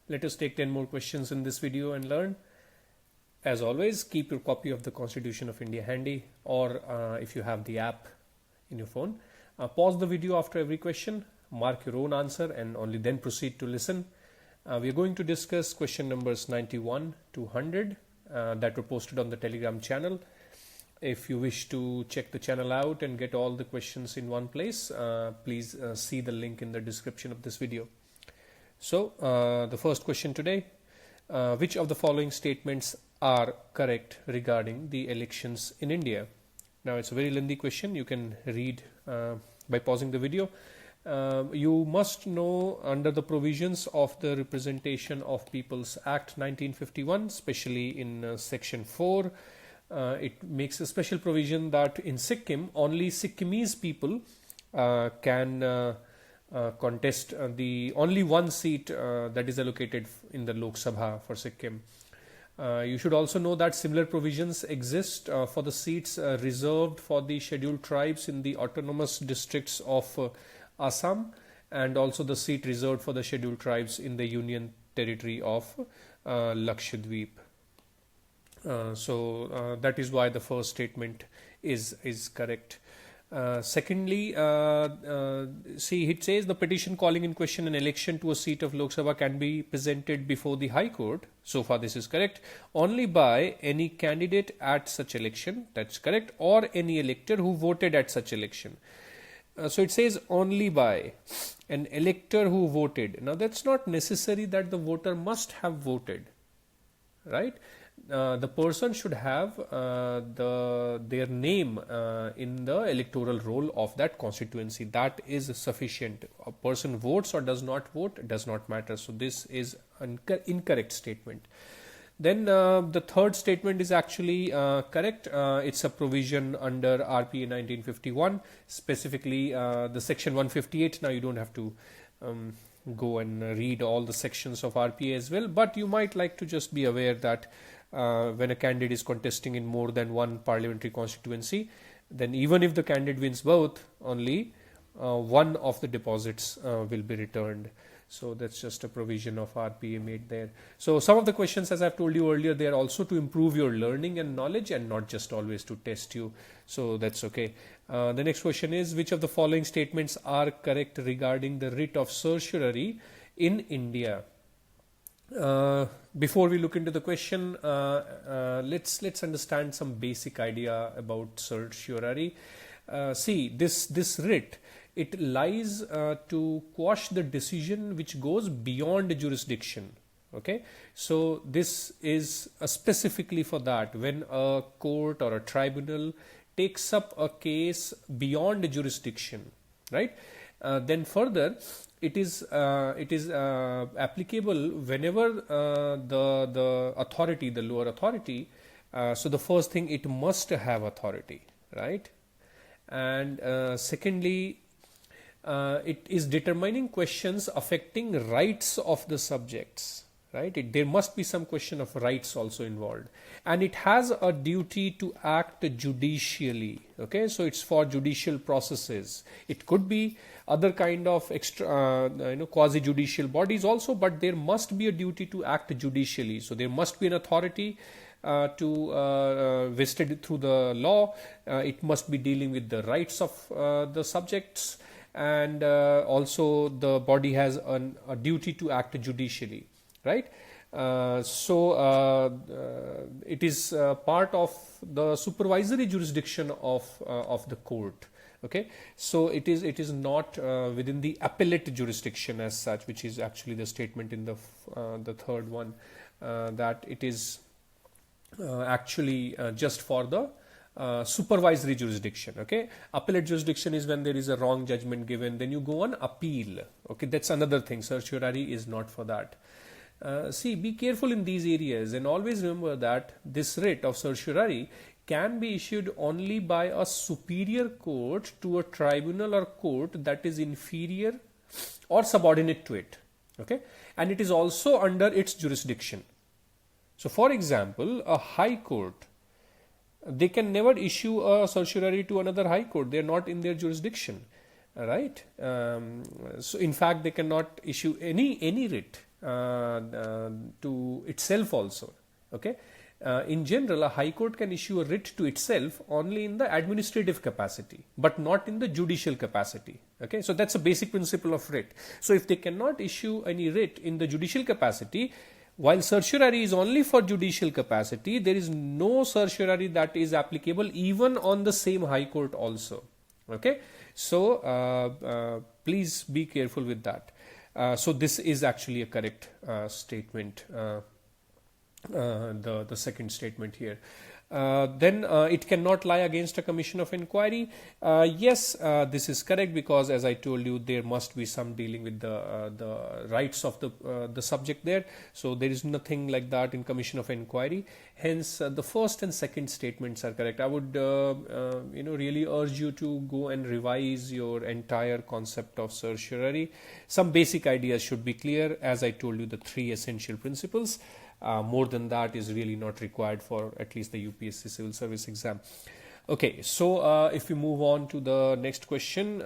Let us take 10 more questions in this video and learn. As always, keep your copy of the Constitution of India handy, or if you have the app in your phone, pause the video after every question, mark your own answer, and only then proceed to listen. We are going to discuss question numbers 91 to 100 that were posted on the Telegram channel. If you wish to check the channel out and get all the questions in one place, please see the link in the description of this video. So the first question today, which of the following statements are correct regarding the elections in India? Now it's a very lengthy question. You can read by pausing the video. You must know under the provisions of the Representation of People's Act 1951, especially in section 4, it makes a special provision that in Sikkim only Sikkimese people can contest the only one seat that is allocated in the Lok Sabha for Sikkim. You should also know that similar provisions exist for the seats reserved for the scheduled tribes in the autonomous districts of Assam, and also the seat reserved for the scheduled tribes in the Union Territory of Lakshadweep. So that is why the first statement is correct. Secondly, see, it says the petition calling in question an election to a seat of Lok Sabha can be presented before the High Court. So far this is correct. Only by any candidate at such election, that's correct, or any elector who voted at such election. So it says only by an elector who voted. Now that's not necessary that the voter must have voted, right? The person should have their name in the electoral roll of that constituency. That is sufficient. A person votes or does not vote, it does not matter. So this is an incorrect statement. Then the third statement is actually correct. It's a provision under RPA 1951, specifically the section 158. Now you don't have to go and read all the sections of RPA as well, but you might like to just be aware that when a candidate is contesting in more than one parliamentary constituency, then even if the candidate wins both, only one of the deposits will be returned. So that's just a provision of RPA made there. So some of the questions, as I've told you earlier, they are also to improve your learning and knowledge and not just always to test you. So that's okay. The next question is, which of the following statements are correct regarding the writ of certiorari in India? Before we look into the question, let's understand some basic idea about certiorari. See, this writ, it lies to quash the decision which goes beyond jurisdiction. Okay, so this is specifically for that, when a court or a tribunal takes up a case beyond jurisdiction, right? Then further, it is applicable whenever the authority, the lower authority, so the first thing, it must have authority, right? And secondly, it is determining questions affecting rights of the subjects, right? There must be some question of rights also involved, and it has a duty to act judicially. Okay, so it's for judicial processes. It could be other kind of extra, quasi judicial bodies also, but there must be a duty to act judicially. So there must be an authority to vested through the law. It must be dealing with the rights of the subjects, and also the body has a duty to act judicially, right? So it is part of the supervisory jurisdiction of the court. Okay, so it is not within the appellate jurisdiction as such, which is actually the statement in the third one, that it is actually just for the supervisory jurisdiction. Okay, appellate jurisdiction is when there is a wrong judgment given, then you go on appeal. Okay, that's another thing. Certiorari is not for that. See, be careful in these areas, and always remember that this writ of certiorari can be issued only by a superior court to a tribunal or court that is inferior or subordinate to it. Okay, and it is also under its jurisdiction. So for example, a high court, they can never issue a certiorari to another high court. They are not in their jurisdiction, right? So in fact, they cannot issue any writ. to itself also. Okay. In general, a High Court can issue a writ to itself only in the administrative capacity, but not in the judicial capacity. Okay, so that's a basic principle of writ. So if they cannot issue any writ in the judicial capacity, while certiorari is only for judicial capacity, there is no certiorari that is applicable even on the same High Court also. Okay, so please be careful with that. So this is actually a correct statement. The second statement here. Then it cannot lie against a commission of inquiry. Yes, this is correct, because as I told you, there must be some dealing with the rights of the subject there. So there is nothing like that in commission of inquiry. Hence, the first and second statements are correct. I would really urge you to go and revise your entire concept of certiorari. Some basic ideas should be clear. As I told you, the 3 essential principles. More than that is really not required for at least the UPSC civil service exam. Okay, so if we move on to the next question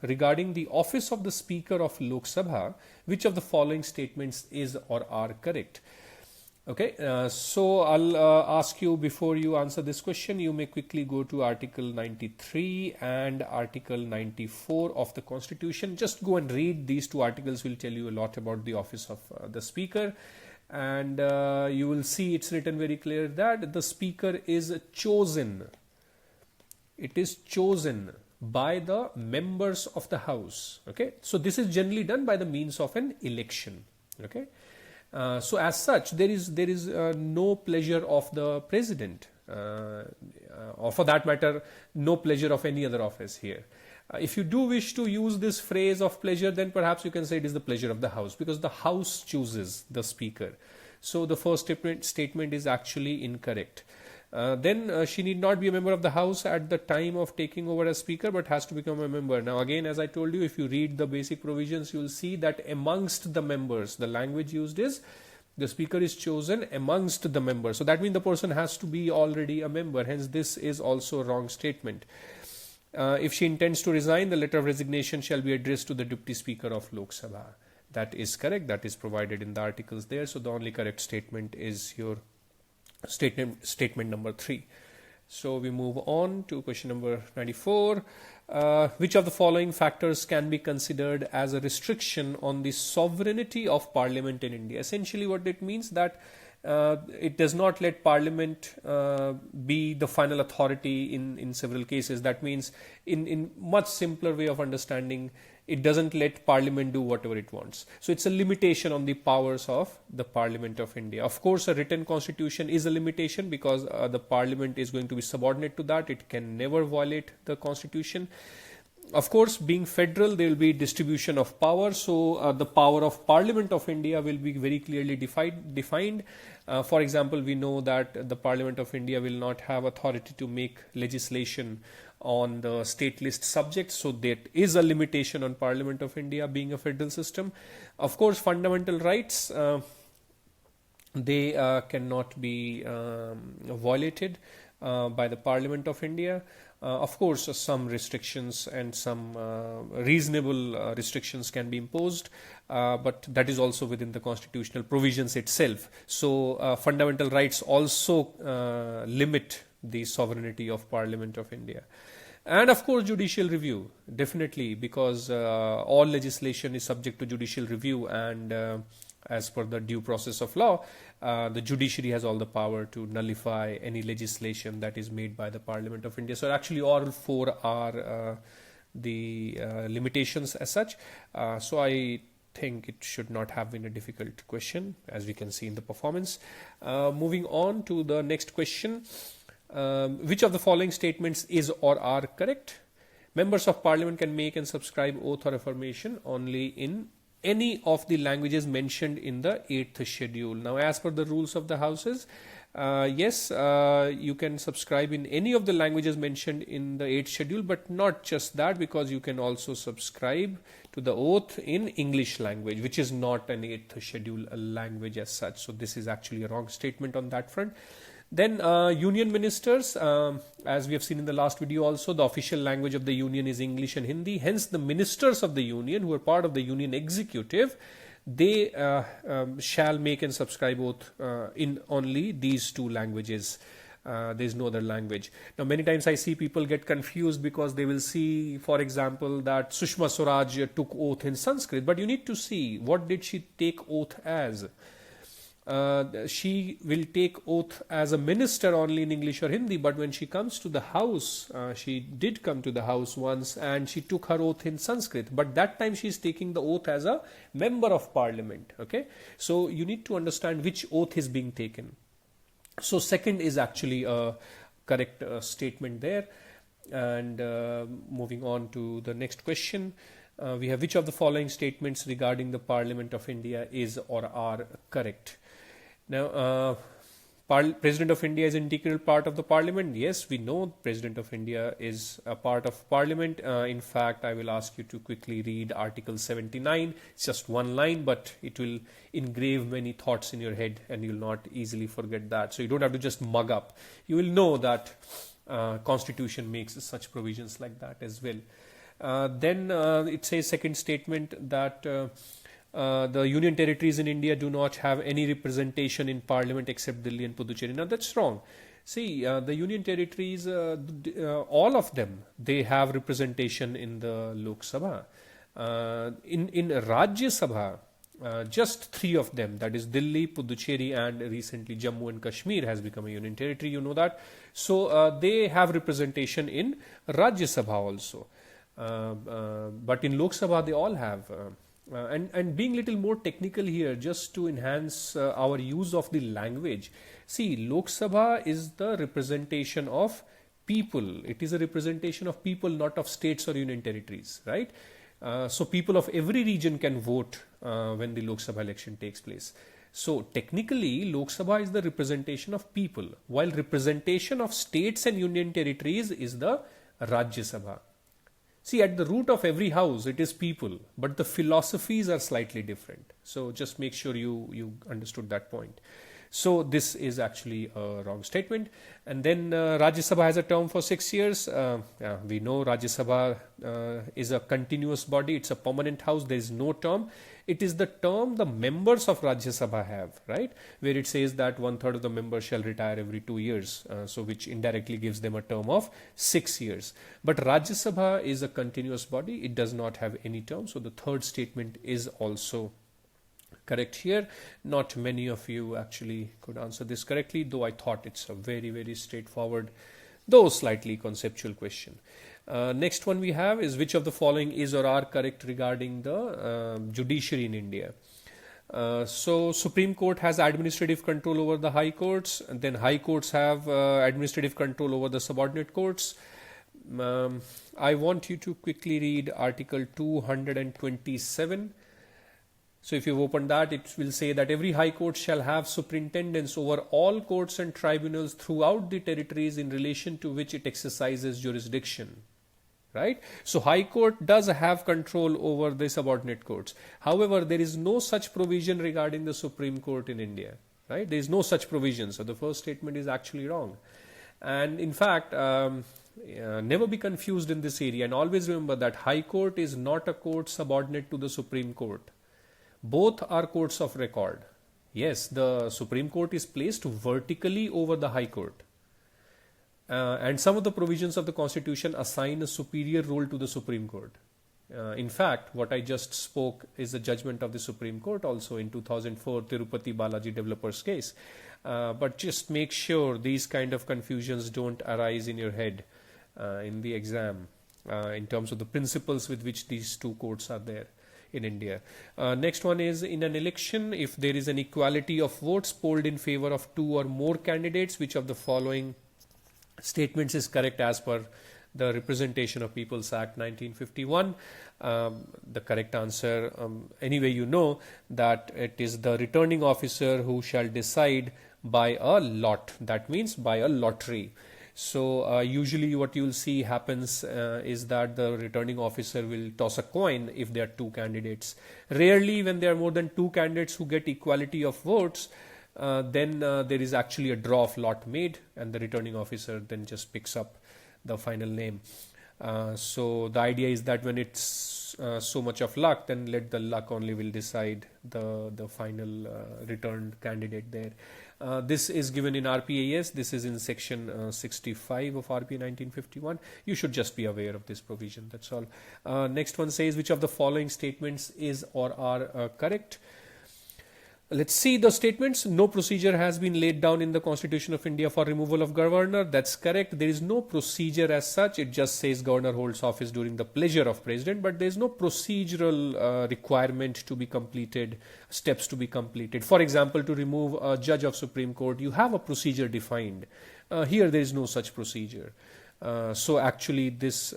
regarding the office of the Speaker of Lok Sabha, which of the following statements is or are correct? Okay, so I'll ask you, before you answer this question, you may quickly go to Article 93 and Article 94 of the Constitution. Just go and read these 2 articles, will tell you a lot about the office of the Speaker. And you will see it's written very clear that the Speaker is chosen. It is chosen by the members of the House. Okay, so this is generally done by the means of an election. Okay, so as such, there is no pleasure of the President, or for that matter, no pleasure of any other office here. If you do wish to use this phrase of pleasure, then perhaps you can say it is the pleasure of the House, because the House chooses the Speaker. So the first statement is actually incorrect. Then she need not be a member of the House at the time of taking over as Speaker, but has to become a member. Now again, as I told you, if you read the basic provisions, you will see that amongst the members, the language used is the Speaker is chosen amongst the members. So that means the person has to be already a member. Hence, this is also a wrong statement. If she intends to resign, the letter of resignation shall be addressed to the Deputy Speaker of Lok Sabha. That is correct. That is provided in the articles there. So the only correct statement is your statement number 3. So we move on to question number 94. Which of the following factors can be considered as a restriction on the sovereignty of Parliament in India? Essentially what it means that it does not let Parliament be the final authority in several cases. That means in much simpler way of understanding, it doesn't let Parliament do whatever it wants. So it's a limitation on the powers of the Parliament of India. Of course, a written constitution is a limitation, because the Parliament is going to be subordinate to that. It can never violate the constitution. Of course, being federal, there will be distribution of power. So the power of Parliament of India will be very clearly defined. For example, we know that the Parliament of India will not have authority to make legislation on the state list subjects. So there is a limitation on Parliament of India being a federal system. Of course, fundamental rights, they cannot be violated by the Parliament of India. Of course, some restrictions and some reasonable restrictions can be imposed, but that is also within the constitutional provisions itself. So fundamental rights also limit the sovereignty of Parliament of India. And of course, judicial review, definitely, because all legislation is subject to judicial review, and as per the due process of law, the judiciary has all the power to nullify any legislation that is made by the Parliament of India. So actually all 4 are the limitations as such. So I think it should not have been a difficult question, as we can see in the performance. Moving on to the next question. Which of the following statements is or are correct? Members of Parliament can make and subscribe oath or affirmation only in any of the languages mentioned in the 8th schedule. Now, as per the rules of the houses, yes, you can subscribe in any of the languages mentioned in the 8th schedule, but not just that, because you can also subscribe to the oath in English language, which is not an 8th schedule language as such. So this is actually a wrong statement on that front. Then union ministers, as we have seen in the last video also, the official language of the union is English and Hindi. Hence, the ministers of the union, who are part of the union executive, they shall make and subscribe oath in only these two languages. There's no other language. Now, many times I see people get confused because they will see, for example, that Sushma Swaraj took oath in Sanskrit, but you need to see what did she take oath as. She will take oath as a minister only in English or Hindi, but when she comes to the house, she did come to the house once and she took her oath in Sanskrit, but that time she is taking the oath as a member of parliament. Okay, so you need to understand which oath is being taken. So second is actually a correct statement there. And moving on to the next question, we have which of the following statements regarding the Parliament of India is or are correct. Now, President of India is an integral part of the Parliament. Yes, we know President of India is a part of Parliament. In fact, I will ask you to quickly read Article 79. It's just one line, but it will engrave many thoughts in your head and you'll not easily forget that. So you don't have to just mug up. You will know that Constitution makes such provisions like that as well. Then it says second statement that the union territories in India do not have any representation in parliament except Delhi and Puducherry. Now that's wrong. See, the union territories, all of them, they have representation in the Lok Sabha. In Rajya Sabha, just three of them, that is Delhi, Puducherry and recently Jammu and Kashmir has become a union territory, you know that. So they have representation in Rajya Sabha also. But in Lok Sabha they all have. And being little more technical here, just to enhance our use of the language. See, Lok Sabha is the representation of people. It is a representation of people, not of states or union territories, right? So people of every region can vote when the Lok Sabha election takes place. So technically, Lok Sabha is the representation of people, while representation of states and union territories is the Rajya Sabha. See, at the root of every house, it is people, but the philosophies are slightly different. So just make sure you understood that point. So this is actually a wrong statement. And then Rajya Sabha has a term for 6 years. We know Rajya Sabha is a continuous body. It's a permanent house. There is no term. It is the term the members of Rajya Sabha have, right? Where it says that 1/3 of the members shall retire every 2 years. So which indirectly gives them a term of 6 years. But Rajya Sabha is a continuous body. It does not have any term. So the third statement is also correct here. Not many of you actually could answer this correctly, though I thought it's a very, very straightforward, though slightly conceptual question. Next one we have is which of the following is or are correct regarding the judiciary in India. So Supreme Court has administrative control over the high courts, and then high courts have administrative control over the subordinate courts. I want you to quickly read Article 227. So if you open that, it will say that every high court shall have superintendence over all courts and tribunals throughout the territories in relation to which it exercises jurisdiction. Right? So high court does have control over the subordinate courts. However, there is no such provision regarding the Supreme Court in India. Right? There is no such provision. So the first statement is actually wrong. And in fact, never be confused in this area, and always remember that high court is not a court subordinate to the Supreme Court. Both are courts of record. Yes, the Supreme Court is placed vertically over the High Court. And some of the provisions of the Constitution assign a superior role to the Supreme Court. In fact, what I just spoke is the judgment of the Supreme Court also in 2004 Tirupati Balaji developers case. But just make sure these kind of confusions don't arise in your head in the exam in terms of the principles with which these two courts are there in India. Next one is, in an election, if there is an equality of votes polled in favor of two or more candidates, which of the following statements is correct as per the Representation of People's Act 1951? The correct answer, anyway, you know that it is the returning officer who shall decide by a lot. That means by a lottery. So usually what you will see happens is that the returning officer will toss a coin if there are two candidates. Rarely when there are more than two candidates who get equality of votes, then there is actually a draw of lot made and the returning officer then just picks up the final name. So the idea is that when it's so much of luck, then let the luck only will decide the final returned candidate there. This is given in RPAS. This is in section 65 of RPA 1951. You should just be aware of this provision. That's all. Next one says, which of the following statements is or are correct? Let's see the statements. No procedure has been laid down in the Constitution of India for removal of governor. That's correct. There is no procedure as such. It just says governor holds office during the pleasure of president, but there is no procedural requirement to be completed, steps to be completed. For example, to remove a judge of Supreme Court, you have a procedure defined. Here there is no such procedure. So actually this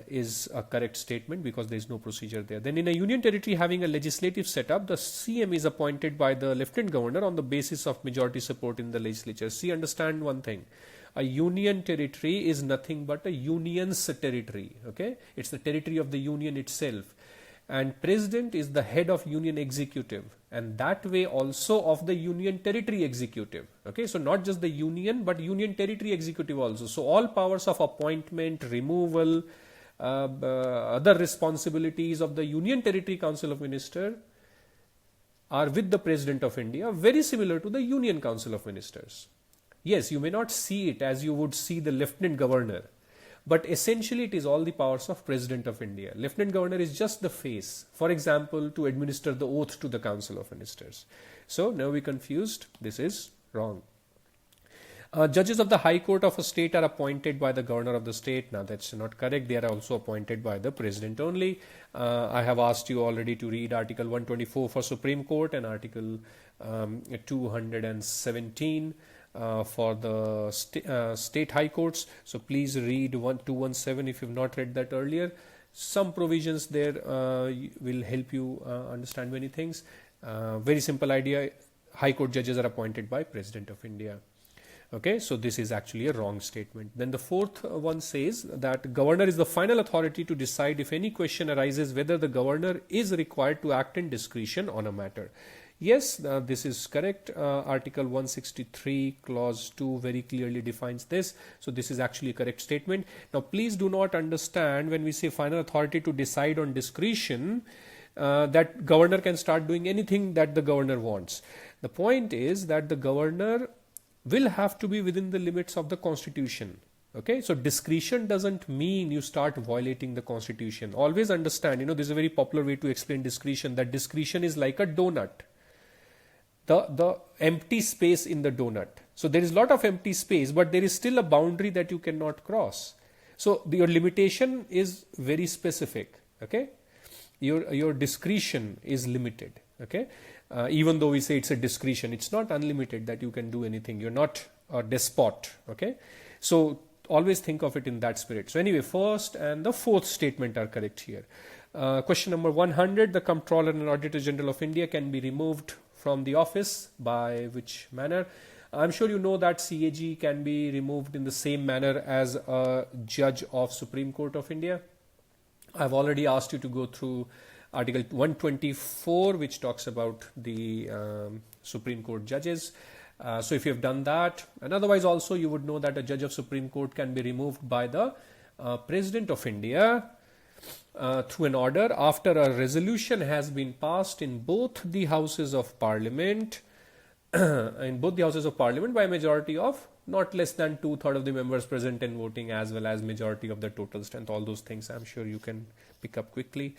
is a correct statement because there is no procedure there. Then in a union territory having a legislative setup, the CM is appointed by the Lieutenant Governor on the basis of majority support in the legislature. See, understand one thing. A union territory is nothing but a union's territory. Okay, it's the territory of the union itself. And president is the head of union executive, and that way also of the union territory executive. Okay, so not just the union but union territory executive also. So all powers of appointment, removal, other responsibilities of the Union Territory Council of Ministers are with the President of India, very similar to the Union Council of Ministers. Yes, you may not see it as you would see the Lieutenant Governor, but essentially it is all the powers of President of India. Lieutenant Governor is just the face, for example, to administer the oath to the Council of Ministers. So now we confused. This is wrong. Judges of the High Court of a state are appointed by the governor of the state. Now that's not correct. They are also appointed by the president only. I have asked you already to read Article 124 for Supreme Court and Article 217 for the state high courts. So please read 217 if you have not read that earlier. Some provisions there will help you understand many things. Very simple idea. High court judges are appointed by President of India. Okay, so this is actually a wrong statement. Then the fourth one says that governor is the final authority to decide if any question arises whether the governor is required to act in discretion on a matter. Yes, this is correct. Article 163 clause 2 very clearly defines this. So this is actually a correct statement. Now please do not understand when we say final authority to decide on discretion that governor can start doing anything that the governor wants. The point is that the governor will have to be within the limits of the Constitution. Okay, so discretion doesn't mean you start violating the Constitution. Always understand, this is a very popular way to explain discretion, that discretion is like a donut. The empty space in the donut. So there is a lot of empty space, but there is still a boundary that you cannot cross. So your limitation is very specific. Okay, your discretion is limited. Okay, even though we say it's a discretion, it's not unlimited that you can do anything. You're not a despot. Okay, so always think of it in that spirit. So anyway, first and the fourth statement are correct here. Question number 100: the Comptroller and Auditor General of India can be removed from the office by which manner? I'm sure you know that CAG can be removed in the same manner as a judge of Supreme Court of India. I've already asked you to go through Article 124, which talks about the Supreme Court judges. So if you have done that, and otherwise also you would know that a judge of Supreme Court can be removed by the President of India through an order after a resolution has been passed in both the houses of Parliament, by a majority of not less than 2/3 of the members present and voting, as well as majority of the total strength. All those things I'm sure you can pick up quickly.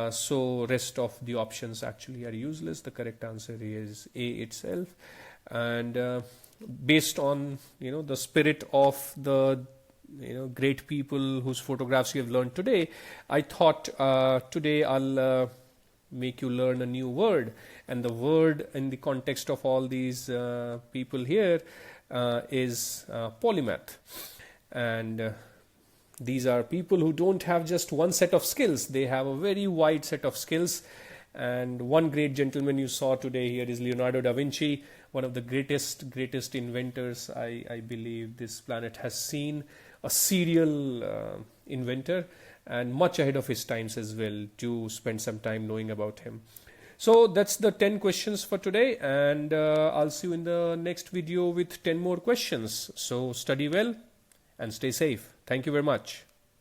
So rest of the options actually are useless. The correct answer is A itself. And based on the spirit of the great people whose photographs you have learned today, I thought today I'll make you learn a new word, and the word in the context of all these people here is polymath. And these are people who don't have just one set of skills, they have a very wide set of skills. And one great gentleman you saw today here is Leonardo da Vinci, one of the greatest inventors I believe this planet has seen, a serial inventor, and much ahead of his times as well. Do spend some time knowing about him. So that's the 10 questions for today, and I'll see you in the next video with 10 more questions. So study well and stay safe. Thank you very much.